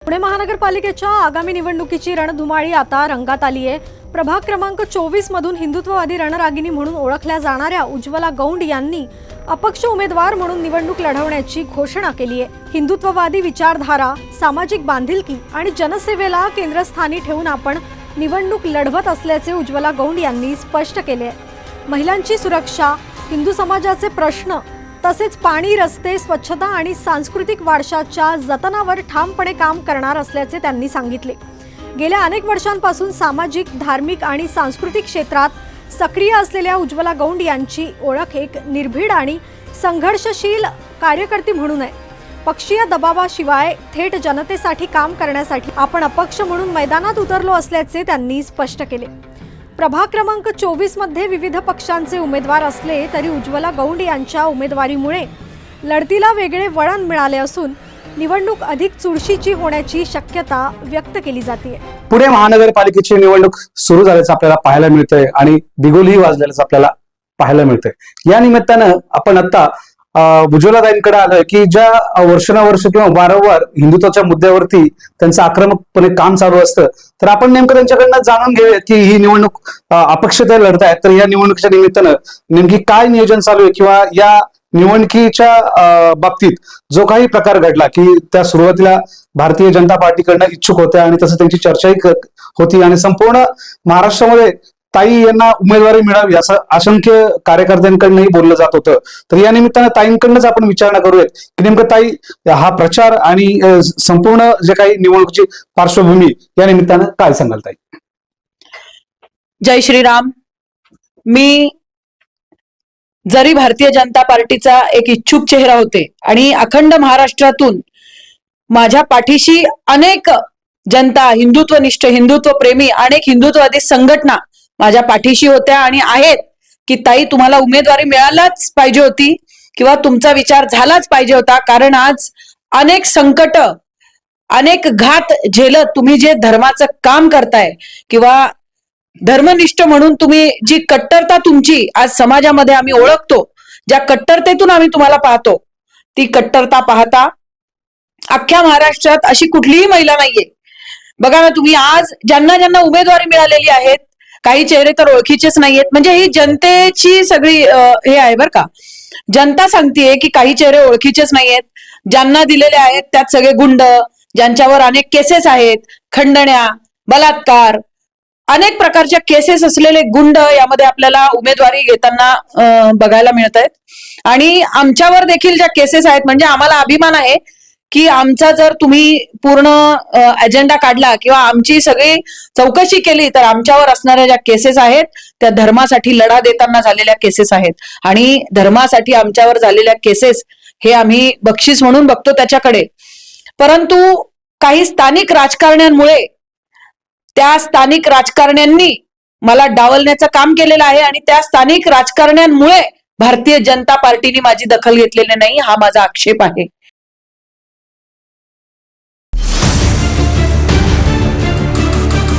पुणे महानगरपालिकेच्या आगामी निवडणुकीची रणधुमाळी आता रंगात आली आहे। प्रभाग क्रमांक 24 मधून हिंदुत्ववादी रणरागिणी म्हणून ओळखल्या जाणाऱ्या उज्ज्वला गौंड यांनी अपक्ष उमेदवार म्हणून निवडणूक लढवण्याची घोषणा केली आहे। हिंदुत्ववादी विचारधारा, सामाजिक बांधिलकी आणि जनसेवेला केंद्रस्थानी ठेवून आपण निवडणूक लढवत असल्याचे उज्ज्वला गौंड यांनी स्पष्ट केले आहे। महिलांची सुरक्षा, हिंदू समाजाचे प्रश्न तसेच पाणी, रस्ते, स्वच्छता आणि सांस्कृतिक वारशाच्या जतनावर ठामपणे काम करणार असल्याचे त्यांनी सांगितले। गेल्या अनेक वर्षांपासून सामाजिक, धार्मिक आणि सांस्कृतिक क्षेत्रात सक्रिय असलेल्या उज्ज्वला गौंड यांची ओळख एक निर्भीड आणि संघर्षशील कार्यकर्ती म्हणून आहे। पक्षीय दबावाशिवाय थेट जनतेसाठी काम करण्यासाठी आपण अपक्ष म्हणून मैदानात उतरलो असल्याचे त्यांनी स्पष्ट केले। प्रभाग क्रमांक 24 मध्ये विविध पक्षांचे उमेदवार असले तरी उज्ज्वला गौंड यांच्या उमेदवारीमुळे लढतीला वेगळे वळण मिळाले असून निवडणूक अधिक चुरशीची होण्याची शक्यता व्यक्त केली जाते। पुणे महानगरपालिकेची निवडणूक सुरू झाल्याचं आपल्याला पाहायला मिळतंय आणि बिगुलही वाजलेलं आपल्याला पाहायला मिळतंय। या निमित्तानं आपण आता उज्ज्वलाताईंकडे आलोय की ज्या वर्षानुवर्ष किंवा वारंवार हिंदुत्वाच्या मुद्द्यावरती त्यांचं आक्रमकपणे काम चालू असतं, तर आपण नेमकं त्यांच्याकडनं जाणून घेऊया की ही निवडणूक अपक्षता लढतायत, तर या निवडणुकीच्या निमित्तानं नेमकी काय नियोजन चालू आहे किंवा या निवडणुकीच्या बाबतीत जो काही प्रकार घडला की त्या सुरुवातीला भारतीय जनता पार्टीकडनं इच्छुक होत्या आणि तसं त्यांची चर्चाही होती आणि संपूर्ण महाराष्ट्रामध्ये ताई यांना उमेदवारी मिळावी असं असंख्य कार्यकर्त्यांकडनंही बोललं जात होतं। तर या निमित्तानं ताईंकडनंच आपण विचारणा करूयात की नेमकं ताई हा प्रचार आणि संपूर्ण जे काही निवडणुकीची पार्श्वभूमी या निमित्तानं काय सांगाल ताई? जय श्रीराम। मी जरी भारतीय जनता पार्टीचा एक इच्छुक चेहरा होते आणि अखंड महाराष्ट्रातून माझ्या पाठीशी अनेक जनता, हिंदुत्वनिष्ठ, हिंदुत्व प्रेमी, अनेक हिंदुत्ववादी संघटना माझ्या पाठीशी होत्या आणि आहेत की ताई तुम्हाला उमेदवारी मिळालाच पाहिजे होती किंवा तुमचा विचार झालाच पाहिजे होता, कारण आज अनेक संकट, अनेक घात झेलत तुम्ही जे धर्माचं काम करताय किंवा धर्मनिष्ठ म्हणून तुम्ही जी कट्टरता तुमची आज समाजामध्ये आम्ही ओळखतो, ज्या कट्टरतेतून आम्ही तुम्हाला पाहतो, ती कट्टरता पाहता अख्ख्या महाराष्ट्रात अशी कुठलीही महिला नाहीये। बघा ना तुम्ही, आज ज्यांना ज्यांना उमेदवारी मिळालेली आहेत, काही चेहरे तर ओळखीचेच नाहीयेत। म्हणजे ही जनतेची सगळी हे आहे बरं का, जनता सांगतेय की काही चेहरे ओळखीचेच नाहीयेत। ज्यांना दिलेले आहेत त्यात सगळे गुंड, ज्यांच्यावर अनेक केसेस आहेत, खंडण्या, बलात्कार, अनेक प्रकारच्या केसेस असलेले गुंड यामध्ये आपल्याला उमेदवारी घेताना बघायला मिळत आहेत। आणि आमच्यावर देखील ज्या केसेस आहेत, म्हणजे आम्हाला अभिमान आहे की आमचा जर तुम्ही पूर्ण अजेंडा काढला किंवा आमची सगळी चौकशी केली तर आमच्यावर असणाऱ्या ज्या केसेस आहेत त्या धर्मासाठी लढा देताना झालेल्या केसेस आहेत आणि धर्मासाठी आमच्यावर झालेल्या केसेस हे आम्ही बक्षीस म्हणून बघतो त्याच्याकडे। परंतु काही स्थानिक राजकारण्यांमुळे, त्या स्थानिक राजकारण्यांनी मला डावलण्याचं काम केलेलं आहे आणि त्या स्थानिक राजकारण्यांमुळे भारतीय जनता पार्टीने माझी दखल घेतलेली नाही, हा माझा आक्षेप आहे।